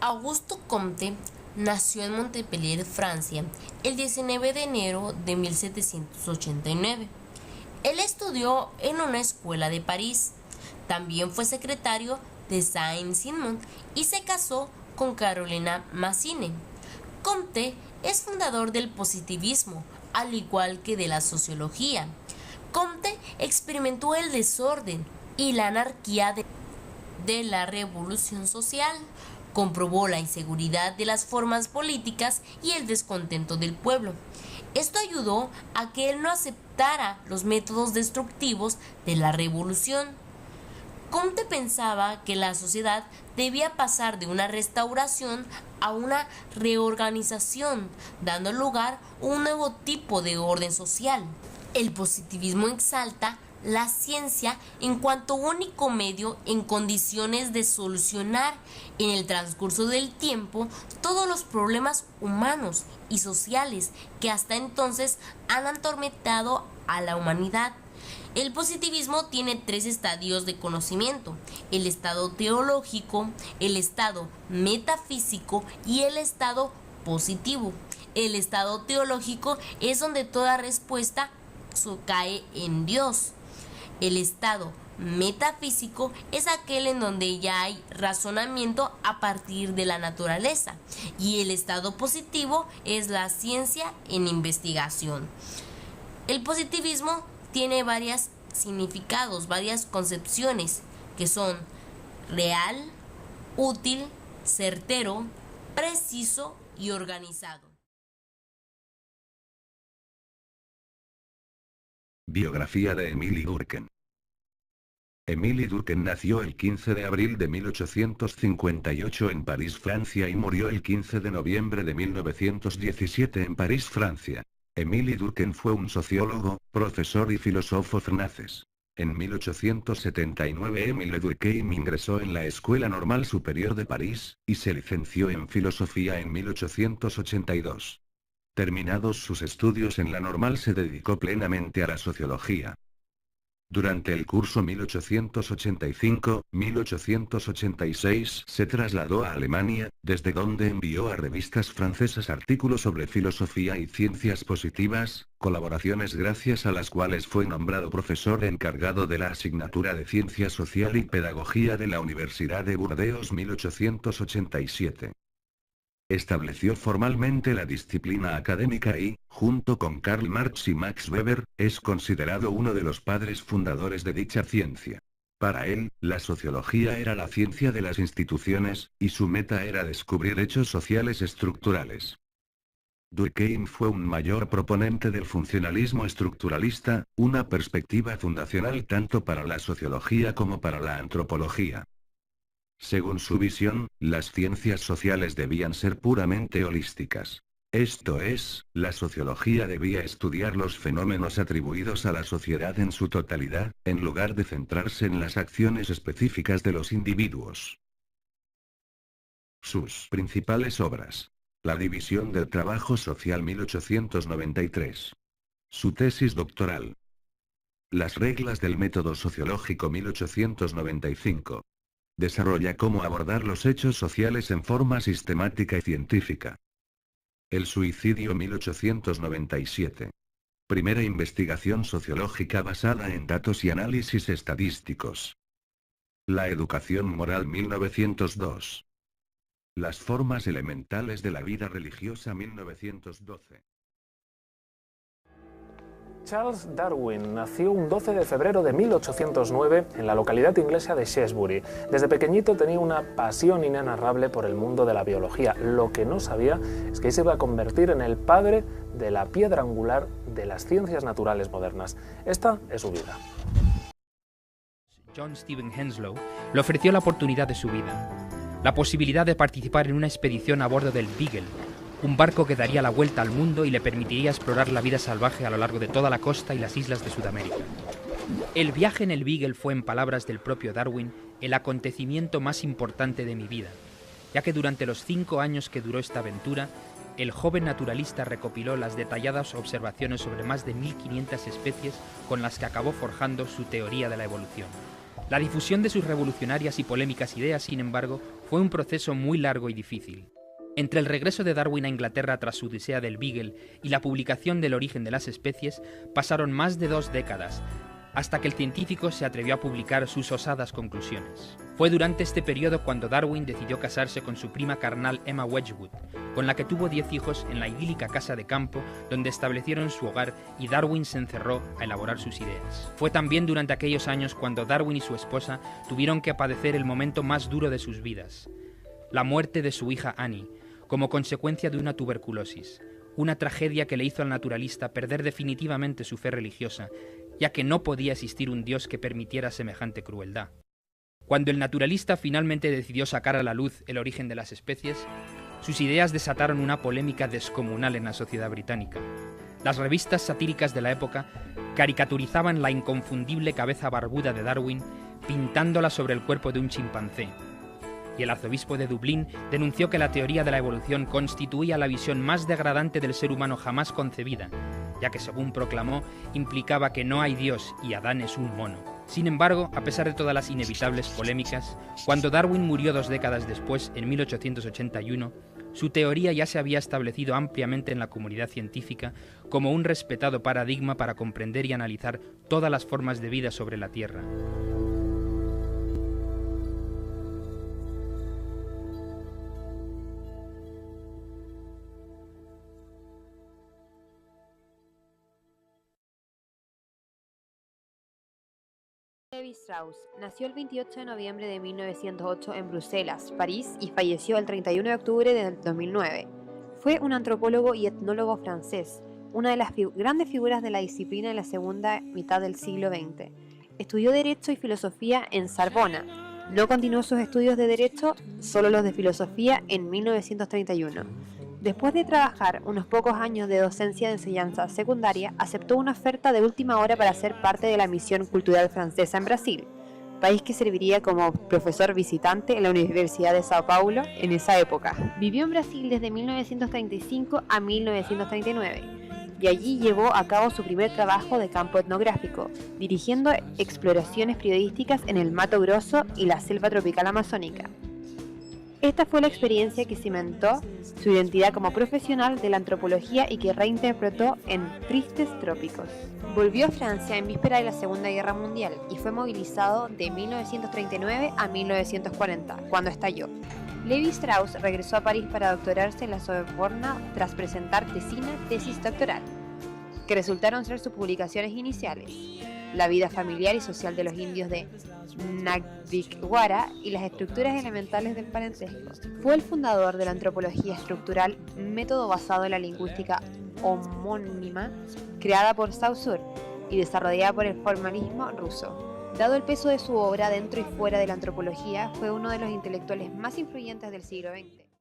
Auguste Comte nació en Montpellier, Francia, el 19 de enero de 1789. Él estudió en una escuela de París. También fue secretario de Saint-Simon y se casó con Carolina Massine. Comte es fundador del positivismo, al igual que de la sociología. Comte experimentó el desorden y la anarquía de la revolución social. Comprobó la inseguridad de las formas políticas y el descontento del pueblo. Esto ayudó a que él no aceptara los métodos destructivos de la revolución. Comte pensaba que la sociedad debía pasar de una restauración a una reorganización, dando lugar a un nuevo tipo de orden social. El positivismo exalta la ciencia en cuanto único medio en condiciones de solucionar en el transcurso del tiempo todos los problemas humanos y sociales que hasta entonces han atormentado a la humanidad. El positivismo tiene 3 estadios de conocimiento: el estado teológico, el estado metafísico y el estado positivo. El estado teológico es donde toda respuesta cae en Dios. El estado metafísico es aquel en donde ya hay razonamiento a partir de la naturaleza, y el estado positivo es la ciencia en investigación. El positivismo tiene varios significados, varias concepciones, que son real, útil, certero, preciso y organizado. Biografía de Émile Durkheim. Émile Durkheim nació el 15 de abril de 1858 en París, Francia, y murió el 15 de noviembre de 1917 en París, Francia. Émile Durkheim fue un sociólogo, profesor y filósofo francés. En 1879 Émile Durkheim ingresó en la Escuela Normal Superior de París, y se licenció en filosofía en 1882. Terminados sus estudios en la Normal, se dedicó plenamente a la sociología. Durante el curso 1885-1886 se trasladó a Alemania, desde donde envió a revistas francesas artículos sobre filosofía y ciencias positivas, colaboraciones gracias a las cuales fue nombrado profesor encargado de la asignatura de Ciencia Social y Pedagogía de la Universidad de Burdeos 1887. Estableció formalmente la disciplina académica y, junto con Karl Marx y Max Weber, es considerado uno de los padres fundadores de dicha ciencia. Para él, la sociología era la ciencia de las instituciones, y su meta era descubrir hechos sociales estructurales. Durkheim fue un mayor proponente del funcionalismo estructuralista, una perspectiva fundacional tanto para la sociología como para la antropología. Según su visión, las ciencias sociales debían ser puramente holísticas. Esto es, la sociología debía estudiar los fenómenos atribuidos a la sociedad en su totalidad, en lugar de centrarse en las acciones específicas de los individuos. Sus principales obras. La división del trabajo social 1893. Su tesis doctoral. Las reglas del método sociológico 1895. Desarrolla cómo abordar los hechos sociales en forma sistemática y científica. El suicidio 1897. Primera investigación sociológica basada en datos y análisis estadísticos. La educación moral 1902. Las formas elementales de la vida religiosa 1912. Charles Darwin nació un 12 de febrero de 1809 en la localidad inglesa de Shrewsbury. Desde pequeñito tenía una pasión inenarrable por el mundo de la biología. Lo que no sabía es que se iba a convertir en el padre de la piedra angular de las ciencias naturales modernas. Esta es su vida. John Stephen Henslow le ofreció la oportunidad de su vida, la posibilidad de participar en una expedición a bordo del Beagle, un barco que daría la vuelta al mundo y le permitiría explorar la vida salvaje a lo largo de toda la costa y las islas de Sudamérica. El viaje en el Beagle fue, en palabras del propio Darwin, el acontecimiento más importante de mi vida, ya que durante los 5 años que duró esta aventura, el joven naturalista recopiló las detalladas observaciones sobre más de 1500 especies con las que acabó forjando su teoría de la evolución. La difusión de sus revolucionarias y polémicas ideas, sin embargo, Fue un proceso muy largo y difícil. Entre el regreso de Darwin a Inglaterra tras su odisea del Beagle y la publicación del Origen de las especies, pasaron más de 2 décadas, hasta que el científico se atrevió a publicar sus osadas conclusiones. Fue durante este periodo cuando Darwin decidió casarse con su prima carnal Emma Wedgwood, con la que tuvo 10 hijos en la idílica casa de campo donde establecieron su hogar, y Darwin se encerró a elaborar sus ideas. Fue también durante aquellos años cuando Darwin y su esposa tuvieron que padecer el momento más duro de sus vidas, la muerte de su hija Annie, como consecuencia de una tuberculosis, una tragedia que le hizo al naturalista perder definitivamente su fe religiosa, ya que no podía existir un Dios que permitiera semejante crueldad. Cuando el naturalista finalmente decidió sacar a la luz el origen de las especies, sus ideas desataron una polémica descomunal en la sociedad británica. Las revistas satíricas de la época caricaturizaban la inconfundible cabeza barbuda de Darwin, pintándola sobre el cuerpo de un chimpancé, y el arzobispo de Dublín denunció que la teoría de la evolución constituía la visión más degradante del ser humano jamás concebida, ya que, según proclamó, implicaba que no hay Dios y Adán es un mono. Sin embargo, a pesar de todas las inevitables polémicas, cuando Darwin murió 2 décadas después, en 1881, su teoría ya se había establecido ampliamente en la comunidad científica como un respetado paradigma para comprender y analizar todas las formas de vida sobre la Tierra. Levi Strauss nació el 28 de noviembre de 1908 en Bruselas, París, y falleció el 31 de octubre de 2009. Fue un antropólogo y etnólogo francés, una de las grandes figuras de la disciplina en la segunda mitad del siglo XX. Estudió Derecho y Filosofía en Sorbona. No continuó sus estudios de Derecho, solo los de Filosofía, en 1931. Después de trabajar unos pocos años de docencia de enseñanza secundaria, aceptó una oferta de última hora para ser parte de la misión cultural francesa en Brasil, país que serviría como profesor visitante en la Universidad de Sao Paulo en esa época. Vivió en Brasil desde 1935 a 1939 y allí llevó a cabo su primer trabajo de campo etnográfico, dirigiendo exploraciones periodísticas en el Mato Grosso y la selva tropical amazónica. Esta fue la experiencia que cimentó su identidad como profesional de la antropología y que reinterpretó en Tristes Trópicos. Volvió a Francia en víspera de la Segunda Guerra Mundial y fue movilizado de 1939 a 1940, cuando estalló. Levi Strauss regresó a París para doctorarse en la Sorbona tras presentar tesis doctoral, que resultaron ser sus publicaciones iniciales: La vida familiar y social de los indios de Nagdikguara y las estructuras elementales del parentesco. Fue el fundador de la antropología estructural, método basado en la lingüística homónima creada por Saussure y desarrollada por el formalismo ruso. Dado el peso de su obra dentro y fuera de la antropología, fue uno de los intelectuales más influyentes del siglo XX.